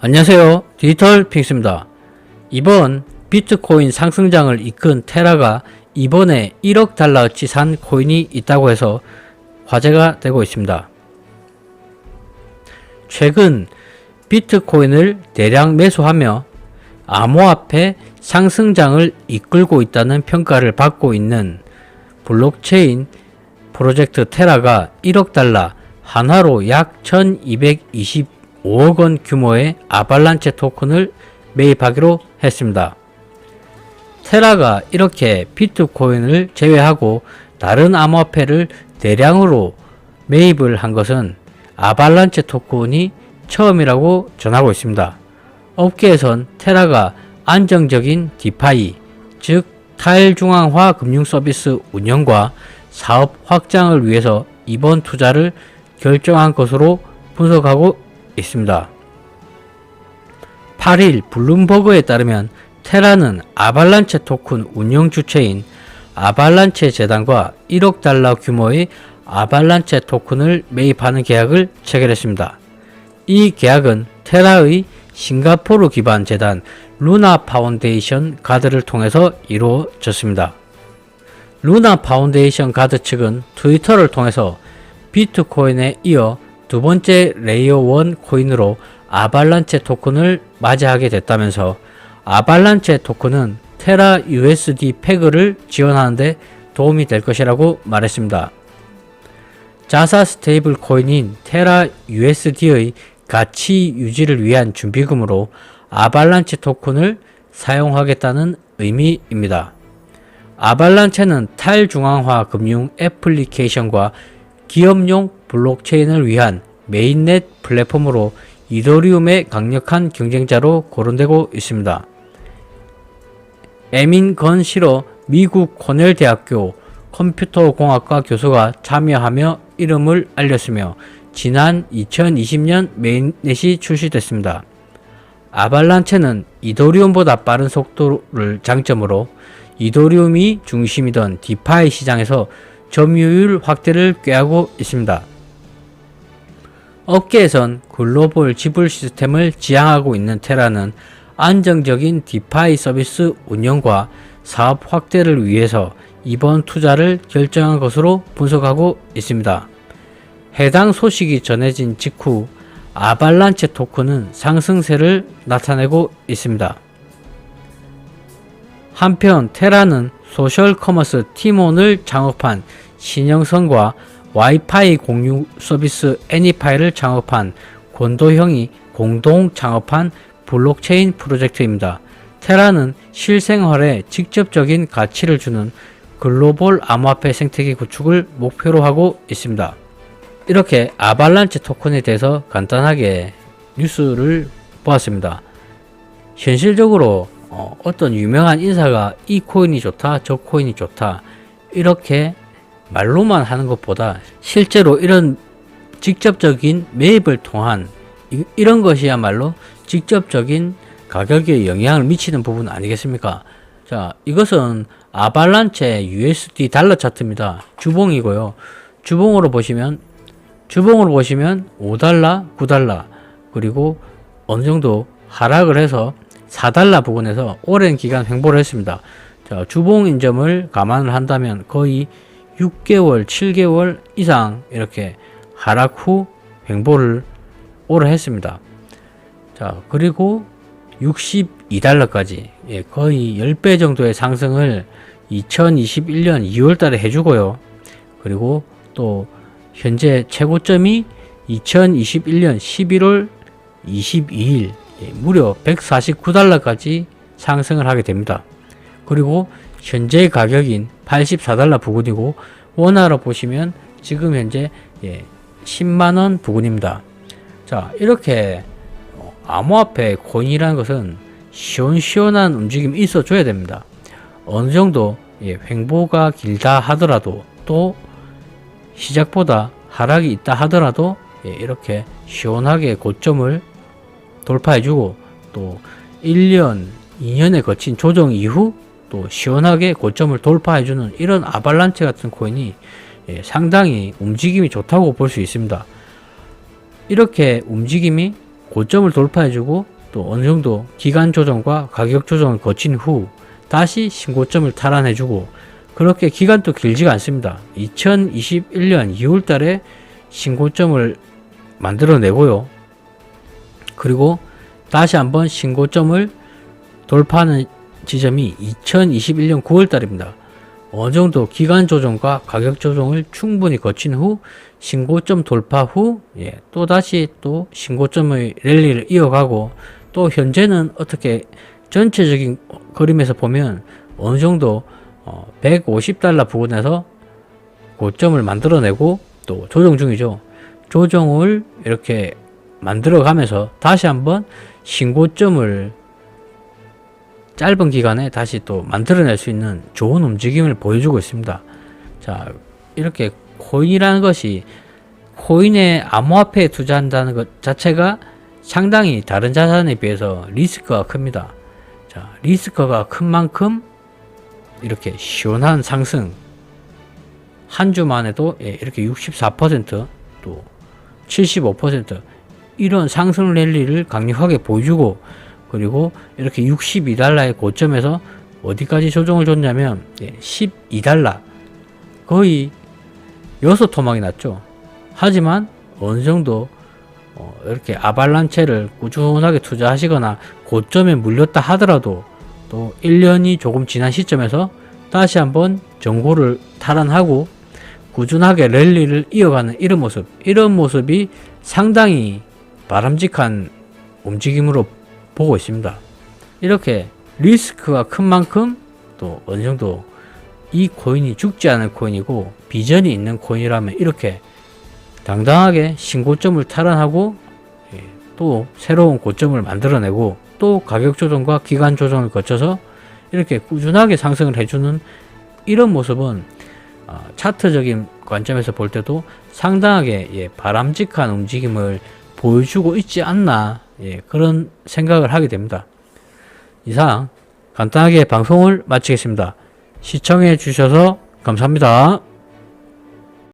안녕하세요. 디지털 핑스입니다. 이번 비트코인 상승장을 이끈 테라가 이번에 1억 달러어치 산 코인이 있다고 해서 화제가 되고 있습니다. 최근 비트코인을 대량 매수하며 암호화폐 상승장을 이끌고 있다는 평가를 받고 있는 블록체인 프로젝트 테라가 1억 달러, 한화로 약 1225억 원 규모의 아발란체 토큰을 매입하기로 했습니다. 테라가 이렇게 비트코인을 제외하고 다른 암호화폐를 대량으로 매입을 한 것은 아발란체 토큰이 처음이라고 전하고 있습니다. 업계에선 테라가 안정적인 디파이, 즉 탈중앙화 금융 서비스 운영과 사업 확장을 위해서 이번 투자를 결정한 것으로 분석하고 있습니다. 8일 블룸버그에 따르면 테라는 아발란체 토큰 운영 주체인 아발란체 재단과 1억 달러 규모의 아발란체 토큰을 매입하는 계약을 체결했습니다. 이 계약은 테라의 싱가포르 기반 재단 루나 파운데이션 가드를 통해서 이루어졌습니다. 루나 파운데이션 가드 측은 트위터를 통해서 비트코인에 이어 두 번째 레이어 1 코인으로 아발란체 토큰을 맞이하게 됐다면서 아발란체 토큰은 테라 USD 패그를 지원하는 데 도움이 될 것이라고 말했습니다. 자사 스테이블 코인인 테라 USD의 가치 유지를 위한 준비금으로 아발란체 토큰을 사용하겠다는 의미입니다. 아발란체는 탈중앙화 금융 애플리케이션과 기업용 블록체인을 위한 메인넷 플랫폼으로 이더리움의 강력한 경쟁자로 거론되고 있습니다. 에민 건시러 미국 코넬 대학교 컴퓨터공학과 교수가 참여하며 이름을 알렸으며 지난 2020년 메인넷이 출시됐습니다. 아발란체는 이더리움보다 빠른 속도를 장점으로 이더리움이 중심이던 디파이 시장에서 점유율 확대를 꾀하고 있습니다. 업계에선 글로벌 지불 시스템을 지향하고 있는 테라는 안정적인 디파이 서비스 운영과 사업 확대를 위해서 이번 투자를 결정한 것으로 분석하고 있습니다. 해당 소식이 전해진 직후 아발란체 토큰은 상승세를 나타내고 있습니다. 한편 테라는 소셜 커머스 티몬을 창업한 신영선과 와이파이 공유 서비스 애니파이를 창업한 권도형이 공동 창업한 블록체인 프로젝트입니다. 테라는 실생활에 직접적인 가치를 주는 글로벌 암호화폐 생태계 구축을 목표로 하고 있습니다. 이렇게 아발란체 토큰에 대해서 간단하게 뉴스를 보았습니다. 현실적으로 어떤 유명한 인사가 이 코인이 좋다, 저 코인이 좋다 이렇게 말로만 하는 것보다 실제로 이런 직접적인 매입을 통한 이런 것이야말로 직접적인 가격에 영향을 미치는 부분 아니겠습니까? 자, 이것은 아발란체 USD 달러 차트입니다. 주봉이고요. 주봉으로 보시면 5달러, 9달러 그리고 어느 정도 하락을 해서 4달러 부근에서 오랜 기간 횡보를 했습니다. 자, 주봉 인점을 감안을 한다면 거의 6개월, 7개월 이상 이렇게 하락 후 횡보를 오래 했습니다. 자, 그리고 62달러까지 거의 10배 정도의 상승을 2021년 2월 달에 해주고요. 그리고 또 현재 최고점이 2021년 11월 22일 무려 149달러까지 상승을 하게 됩니다. 그리고 현재 가격인 84달러 부근이고 원화로 보시면 지금 현재 10만원 부근입니다. 자, 이렇게 암호화폐 코인이라는 것은 시원시원한 움직임이 있어 줘야 됩니다. 어느 정도 횡보가 길다 하더라도 또 시작보다 하락이 있다 하더라도 이렇게 시원하게 고점을 돌파해주고 또 1년, 2년에 거친 조정 이후 또 시원하게 고점을 돌파해주는 이런 아발란체 같은 코인이 상당히 움직임이 좋다고 볼 수 있습니다. 이렇게 움직임이 고점을 돌파해주고 또 어느 정도 기간 조정과 가격 조정을 거친 후 다시 신고점을 탈환해주고, 그렇게 기간도 길지가 않습니다. 2021년 2월 달에 신고점을 만들어내고요. 그리고 다시 한번 신고점을 돌파하는 지점이 2021년 9월 달입니다. 어느 정도 기간 조정과 가격 조정을 충분히 거친 후 신고점 돌파 후 또 다시 또 신고점의 랠리를 이어가고, 또 현재는 어떻게 전체적인 그림에서 보면 어느 정도 150달러 부근에서 고점을 만들어내고 또 조정 중이죠. 조정을 이렇게 만들어 가면서 다시 한번 신고점을 짧은 기간에 다시 또 만들어낼 수 있는 좋은 움직임을 보여주고 있습니다. 자, 이렇게 코인이라는 것이, 코인에 암호화폐에 투자한다는 것 자체가 상당히 다른 자산에 비해서 리스크가 큽니다. 자, 리스크가 큰 만큼 이렇게 시원한 상승, 한 주만 해도 이렇게 64%, 또 75% 이런 상승 랠리를 강력하게 보여주고, 그리고 이렇게 62달러의 고점에서 어디까지 조정을 줬냐면 12달러, 거의 6토막이 났죠. 하지만 어느 정도 이렇게 아발란체를 꾸준하게 투자하시거나 고점에 물렸다 하더라도 또 1년이 조금 지난 시점에서 다시 한번 정고를 탈환하고 꾸준하게 랠리를 이어가는 이런 모습이 상당히 바람직한 움직임으로 보고 있습니다. 이렇게 리스크가 큰 만큼 또 어느 정도 이 코인이 죽지 않을 코인이고 비전이 있는 코인이라면 이렇게 당당하게 신고점을 탈환하고 또 새로운 고점을 만들어내고 또 가격 조정과 기간 조정을 거쳐서 이렇게 꾸준하게 상승을 해주는 이런 모습은 차트적인 관점에서 볼 때도 상당하게 바람직한 움직임을 보여주고 있지 않나, 그런 생각을 하게 됩니다. 이상 간단하게 방송을 마치겠습니다. 시청해 주셔서 감사합니다.